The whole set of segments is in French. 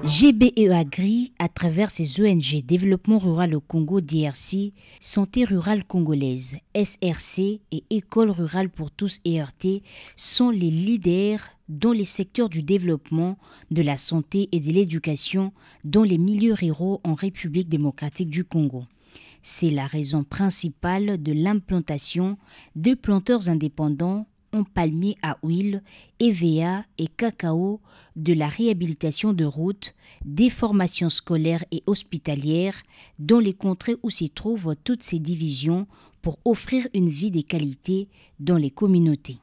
GBE Agri, à travers ses ONG Développement Rural au Congo DRC, Santé Rurale Congolaise SRC et École Rurale pour tous ERT, sont les leaders dans les secteurs du développement, de la santé et de l'éducation dans les milieux ruraux en République démocratique du Congo. C'est la raison principale de l'implantation de planteurs indépendants en palmier à huile, EVA et cacao, de la réhabilitation de routes, des formations scolaires et hospitalières dans les contrées où s'y trouvent toutes ces divisions pour offrir une vie de qualité dans les communautés.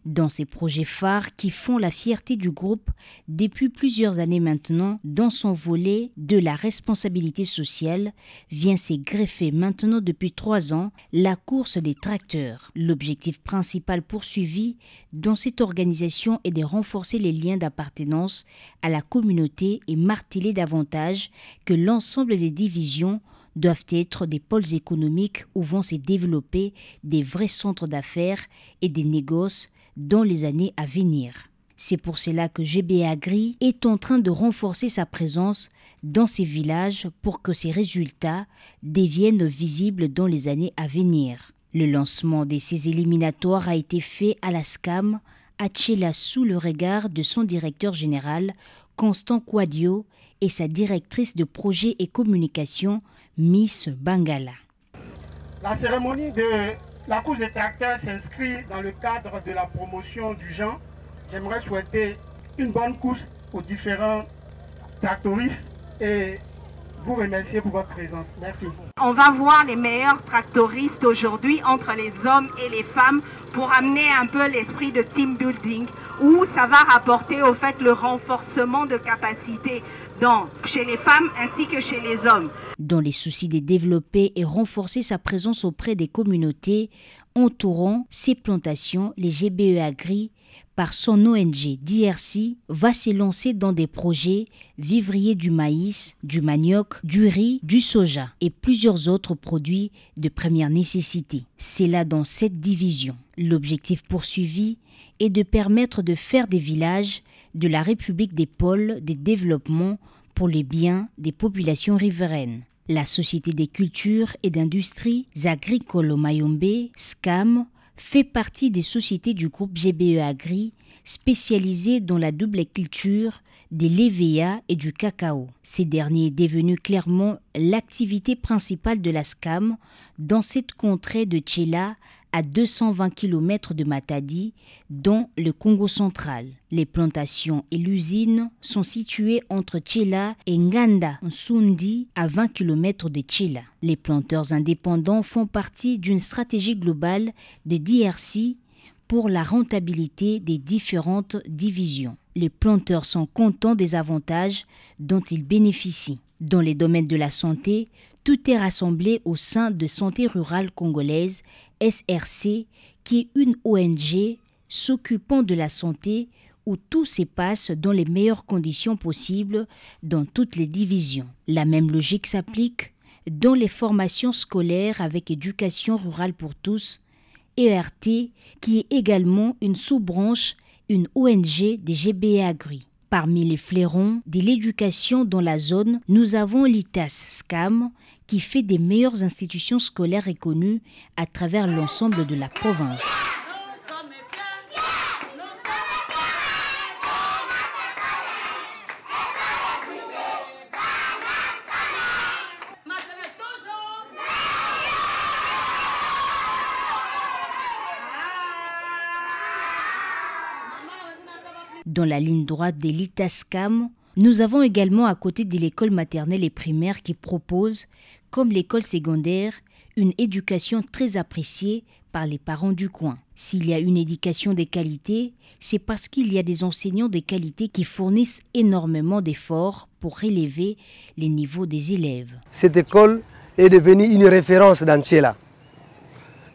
Dans ces projets phares qui font la fierté du groupe depuis plusieurs années maintenant, dans son volet de la responsabilité sociale, vient s'y greffer maintenant depuis 3 ans la course des tracteurs. L'objectif principal poursuivi dans cette organisation est de renforcer les liens d'appartenance à la communauté et marteler davantage que l'ensemble des divisions doivent être des pôles économiques où vont se développer des vrais centres d'affaires et des négoces dans les années à venir. C'est pour cela que GBE Agri est en train de renforcer sa présence dans ces villages pour que ces résultats deviennent visibles dans les années à venir. Le lancement de ces éliminatoires a été fait à la SCAM, à Tchela, sous le regard de son directeur général, Constant Kouadio, et sa directrice de projet et communication, Miss Bangala. La cérémonie de la course des tracteurs s'inscrit dans le cadre de la promotion du genre. J'aimerais souhaiter une bonne course aux différents tractoristes et vous remercier pour votre présence. Merci. On va voir les meilleurs tractoristes aujourd'hui entre les hommes et les femmes pour amener un peu l'esprit de team building où ça va rapporter au fait le renforcement de capacités chez les femmes ainsi que chez les hommes. Dans les soucis de développer et renforcer sa présence auprès des communautés entourant ces plantations, les GBE Agri, par son ONG DRC, va se lancer dans des projets vivriers du maïs, du manioc, du riz, du soja et plusieurs autres produits de première nécessité. C'est là dans cette division. L'objectif poursuivi est de permettre de faire des villages de la République des pôles de développement pour le bien des populations riveraines. La Société des cultures et d'industries agricoles au Mayombe, SCAM, fait partie des sociétés du groupe GBE Agri spécialisées dans la double culture de l'EVA et du cacao. Ces derniers est devenu clairement l'activité principale de la SCAM dans cette contrée de Tchela, à 220 km de Matadi, dans le Congo central. Les plantations et l'usine sont situées entre Tchela et Nganda Nsundi, à 20 km de Tchela. Les planteurs indépendants font partie d'une stratégie globale de DRC pour la rentabilité des différentes divisions. Les planteurs sont contents des avantages dont ils bénéficient. Dans les domaines de la santé, tout est rassemblé au sein de Santé Rurale Congolaise, SRC, qui est une ONG s'occupant de la santé où tout se passe dans les meilleures conditions possibles dans toutes les divisions. La même logique s'applique dans les formations scolaires avec Éducation Rurale pour tous, ERT, qui est également une sous-branche, une ONG des GBE Agri. Parmi les flairons de l'éducation dans la zone, nous avons l'ITAS-SCAM qui fait des meilleures institutions scolaires reconnues à travers l'ensemble de la province. Dans la ligne droite de l'ITAS-SCAM, nous avons également à côté de l'école maternelle et primaire qui propose, comme l'école secondaire, une éducation très appréciée par les parents du coin. S'il y a une éducation de qualité, c'est parce qu'il y a des enseignants de qualité qui fournissent énormément d'efforts pour relever les niveaux des élèves. Cette école est devenue une référence dans Tchela.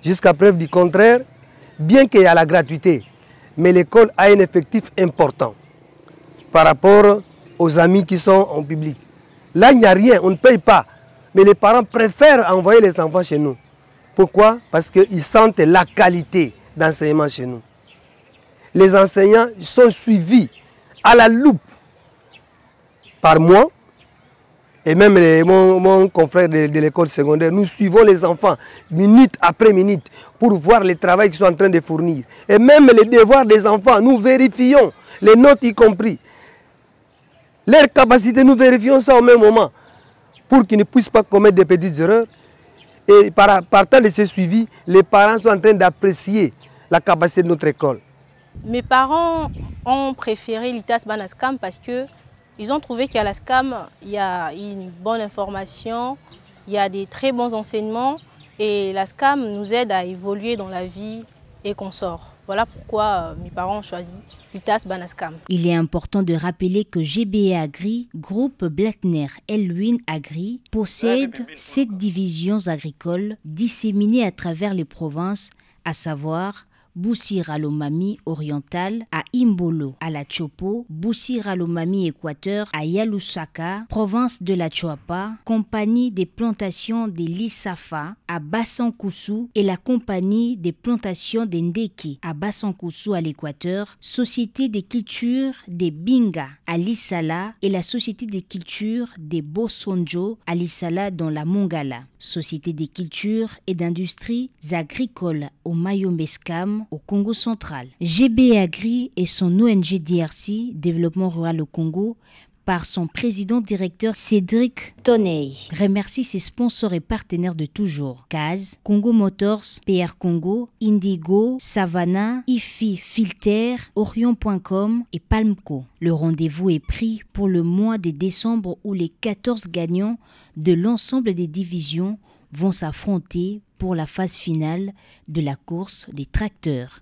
Jusqu'à preuve du contraire, bien qu'il y ait la gratuité, mais l'école a un effectif important par rapport aux amis qui sont en public. Là, il n'y a rien, on ne paye pas. Mais les parents préfèrent envoyer les enfants chez nous. Pourquoi? Parce qu'ils sentent la qualité d'enseignement chez nous. Les enseignants sont suivis à la loupe. par mois. Et même mon confrère de l'école secondaire, nous suivons les enfants minute après minute pour voir le travail qu'ils sont en train de fournir. Et même les devoirs des enfants, nous vérifions, les notes y compris. Leurs capacités, nous vérifions ça au même moment pour qu'ils ne puissent pas commettre des petites erreurs. Et partant de ce suivi, les parents sont en train d'apprécier la capacité de notre école. Mes parents ont préféré l'ITAS Banascam parce que ils ont trouvé qu'à la SCAM, il y a une bonne information, il y a des très bons enseignements et la SCAM nous aide à évoluer dans la vie et qu'on sort. Voilà pourquoi mes parents ont choisi l'ITAS Banascam. Il est important de rappeler que GBE Agri, groupe Blackner Elwin Agri, possède 7 divisions agricoles disséminées à travers les provinces, à savoir Boussira-Lomami oriental à Imbolo, à la Chopo, Boussira-Lomami équateur à Yalusaka, province de la Choapa, compagnie des plantations de l'Issafa à Bassankoussou et la compagnie des plantations de Ndeki à Bassankoussou à l'équateur, société des cultures des Binga à Lissala et la société des cultures des Bosonjo à Lissala dans la Mongala, société des cultures et d'industries agricoles au Mayombeskam au Congo central. GBE Agri et son ONG DRC, Développement rural au Congo, par son président-directeur Cédric Toney, remercie ses sponsors et partenaires de toujours. CAZ, Congo Motors, PR Congo, Indigo, Savannah, IFI Filter, Orion.com et Palmco. Le rendez-vous est pris pour le mois de décembre où les 14 gagnants de l'ensemble des divisions vont s'affronter pour la phase finale de la course des tracteurs.